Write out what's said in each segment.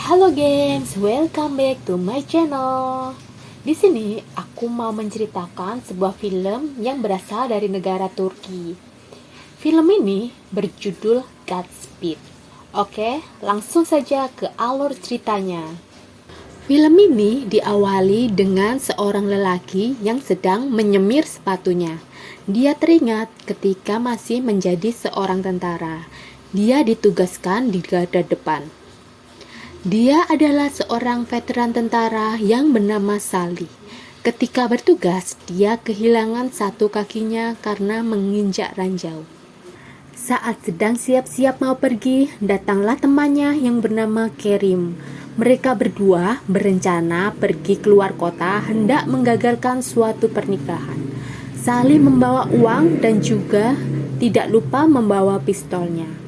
Halo gengs, welcome back to my channel. Di sini aku mau menceritakan sebuah film yang berasal dari negara Turki. Film ini berjudul Godspeed. Oke, langsung saja ke alur ceritanya. Film ini diawali dengan seorang lelaki yang sedang menyemir sepatunya. Dia teringat ketika masih menjadi seorang tentara. Dia ditugaskan di garda depan. Dia adalah seorang veteran tentara yang bernama Sally. Ketika bertugas, dia kehilangan satu kakinya karena menginjak ranjau. Saat sedang siap-siap mau pergi, datanglah temannya yang bernama Kerim. Mereka berdua berencana pergi keluar kota hendak menggagalkan suatu pernikahan. Sally membawa uang dan juga tidak lupa membawa pistolnya.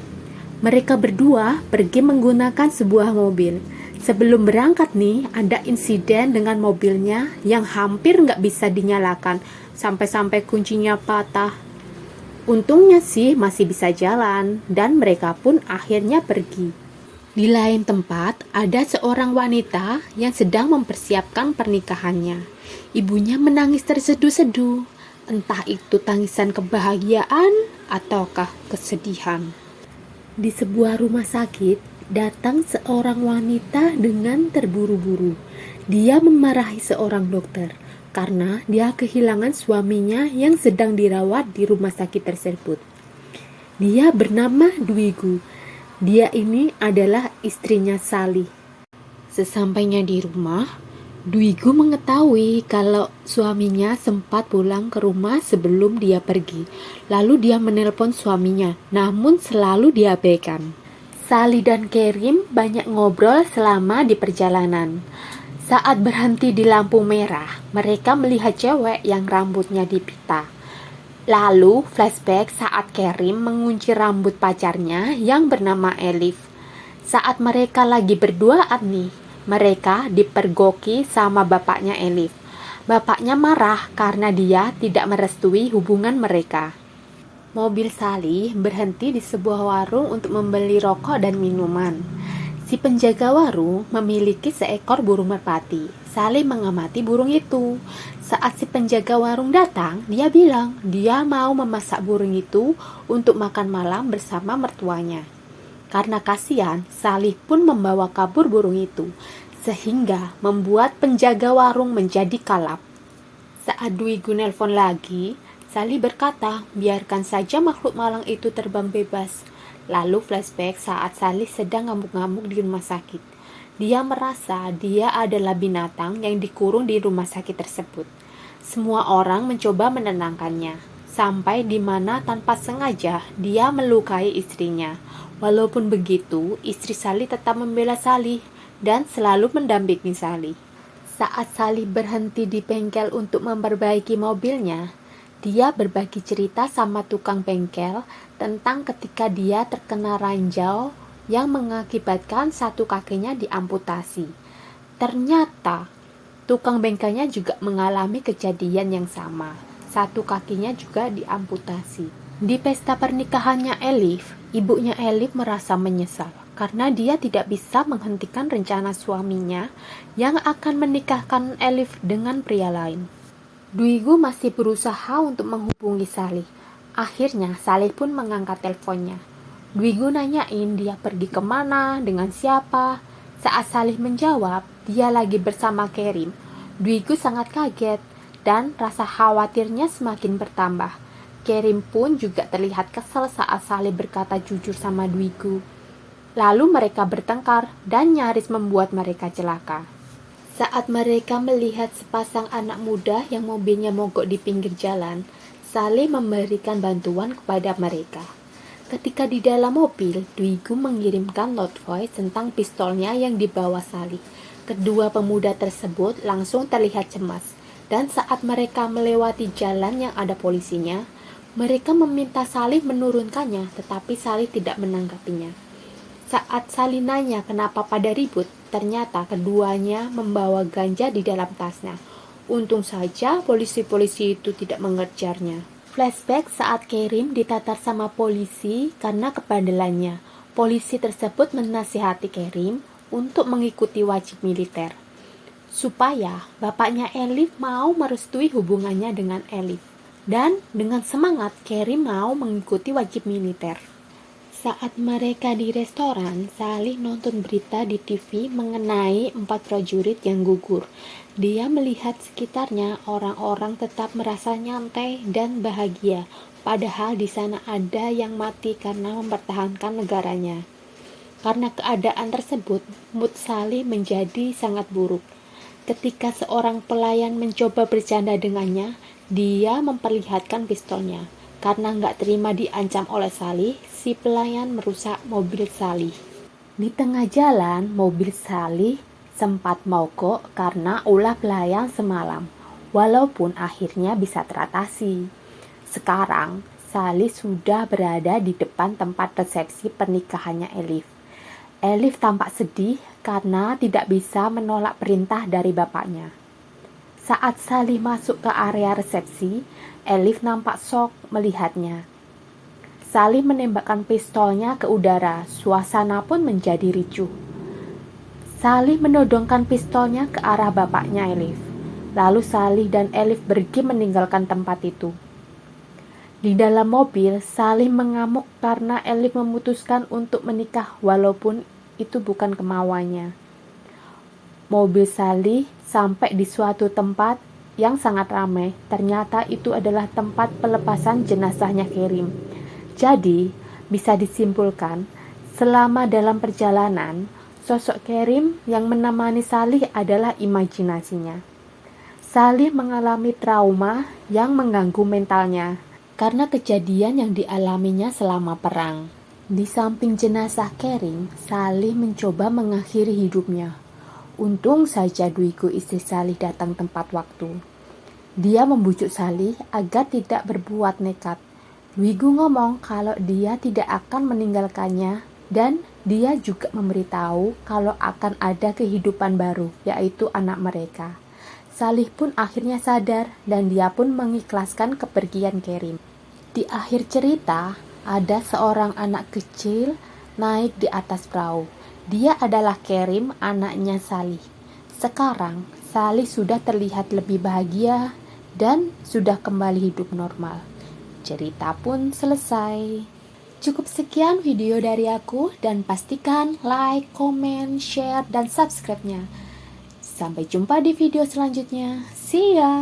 Mereka berdua pergi menggunakan sebuah mobil. Sebelum berangkat nih, ada insiden dengan mobilnya yang hampir nggak bisa dinyalakan, sampai-sampai kuncinya patah. Untungnya sih masih bisa jalan, dan mereka pun akhirnya pergi. Di lain tempat, ada seorang wanita yang sedang mempersiapkan pernikahannya. Ibunya menangis terseduh-seduh, entah itu tangisan kebahagiaan ataukah kesedihan. Di sebuah rumah sakit, datang seorang wanita dengan terburu-buru. Dia memarahi seorang dokter karena dia kehilangan suaminya yang sedang dirawat di rumah sakit tersebut. Dia bernama Dwigu. Dia ini adalah istrinya Sally. Sesampainya di rumah, Dwigu mengetahui kalau suaminya sempat pulang ke rumah sebelum dia pergi. Lalu dia menelpon suaminya, namun selalu diabaikan. Sally dan Kerim banyak ngobrol selama di perjalanan. Saat berhenti di lampu merah, mereka melihat cewek yang rambutnya dipita. Lalu flashback saat Kerim mengunci rambut pacarnya yang bernama Elif. Saat mereka lagi berduaan nih, mereka dipergoki sama bapaknya Elif. Bapaknya marah karena dia tidak merestui hubungan mereka. Mobil Sally berhenti di sebuah warung untuk membeli rokok dan minuman. Si penjaga warung memiliki seekor burung merpati. Sally mengamati burung itu. Saat si penjaga warung datang, dia bilang dia mau memasak burung itu untuk makan malam bersama mertuanya. Karena kasihan, Sally pun membawa kabur burung itu, sehingga membuat penjaga warung menjadi kalap. Saat Dwigu nelpon lagi, Sally berkata, biarkan saja makhluk malang itu terbang bebas. Lalu flashback saat Sally sedang ngamuk-ngamuk di rumah sakit. Dia merasa dia adalah binatang yang dikurung di rumah sakit tersebut. Semua orang mencoba menenangkannya, sampai di mana tanpa sengaja dia melukai istrinya. Walaupun begitu, istri Sally tetap membela Sally dan selalu mendampingi Sally. Saat Sally berhenti di bengkel untuk memperbaiki mobilnya, dia berbagi cerita sama tukang bengkel tentang ketika dia terkena ranjau yang mengakibatkan satu kakinya diamputasi. Ternyata, tukang bengkelnya juga mengalami kejadian yang sama. Satu kakinya juga diamputasi. Di pesta pernikahannya Elif, ibunya Elif merasa menyesal karena dia tidak bisa menghentikan rencana suaminya yang akan menikahkan Elif dengan pria lain. Dwigu masih berusaha untuk menghubungi Sally. Akhirnya Sally pun mengangkat teleponnya. Dwigu nanyain dia pergi kemana, dengan siapa. Saat Sally menjawab, dia lagi bersama Kerim. Dwigu sangat kaget dan rasa khawatirnya semakin bertambah. Kerim pun juga terlihat kesal saat Sally berkata jujur sama Dwigu. Lalu mereka bertengkar dan nyaris membuat mereka celaka. Saat mereka melihat sepasang anak muda yang mobilnya mogok di pinggir jalan, Sally memberikan bantuan kepada mereka. Ketika di dalam mobil, Dwigu mengirimkan note voice tentang pistolnya yang dibawa Sally. Kedua pemuda tersebut langsung terlihat cemas, dan saat mereka melewati jalan yang ada polisinya, mereka meminta Sally menurunkannya, tetapi Sally tidak menanggapinya. Saat Sally nanya kenapa pada ribut, ternyata keduanya membawa ganja di dalam tasnya. Untung saja polisi-polisi itu tidak mengejarnya. Flashback saat Kerim ditatar sama polisi karena kebandelannya. Polisi tersebut menasihati Kerim untuk mengikuti wajib militer, supaya bapaknya Elif mau merestui hubungannya dengan Elif. Dan dengan semangat, Kerim mau mengikuti wajib militer. Saat mereka di restoran, Salih nonton berita di TV mengenai 4 prajurit yang gugur. Dia melihat sekitarnya orang-orang tetap merasa nyantai dan bahagia, padahal di sana ada yang mati karena mempertahankan negaranya. Karena keadaan tersebut, mood Salih menjadi sangat buruk. Ketika seorang pelayan mencoba bercanda dengannya, dia memperlihatkan pistolnya. Karena nggak terima diancam oleh Salih, si pelayan merusak mobil Salih. Di tengah jalan, mobil Salih sempat mogok karena ulah pelayan semalam, walaupun akhirnya bisa teratasi. Sekarang, Salih sudah berada di depan tempat resepsi pernikahannya Elif. Elif tampak sedih karena tidak bisa menolak perintah dari bapaknya. Saat Salih masuk ke area resepsi, Elif nampak shock melihatnya. Salih menembakkan pistolnya ke udara, suasana pun menjadi ricuh. Salih menodongkan pistolnya ke arah bapaknya Elif. Lalu Salih dan Elif pergi meninggalkan tempat itu. Di dalam mobil, Salih mengamuk karena Elif memutuskan untuk menikah walaupun itu bukan kemauannya. Mobil Salih sampai di suatu tempat yang sangat ramai. Ternyata itu adalah tempat pelepasan jenazahnya Kerim. Jadi, bisa disimpulkan, selama dalam perjalanan, sosok Kerim yang menemani Salih adalah imajinasinya. Salih mengalami trauma yang mengganggu mentalnya karena kejadian yang dialaminya selama perang. Di samping jenazah Kerim, Salih mencoba mengakhiri hidupnya. Untung saja Dwiku istri Salih datang tepat waktu. Dia membujuk Salih agar tidak berbuat nekat. Dwiku ngomong kalau dia tidak akan meninggalkannya dan dia juga memberitahu kalau akan ada kehidupan baru, yaitu anak mereka. Salih pun akhirnya sadar dan dia pun mengikhlaskan kepergian Kerim. Di akhir cerita, ada seorang anak kecil naik di atas perahu. Dia adalah Kerim, anaknya Salih. Sekarang, Salih sudah terlihat lebih bahagia dan sudah kembali hidup normal. Cerita pun selesai. Cukup sekian video dari aku dan pastikan like, komen, share, dan subscribe-nya. Sampai jumpa di video selanjutnya. See ya!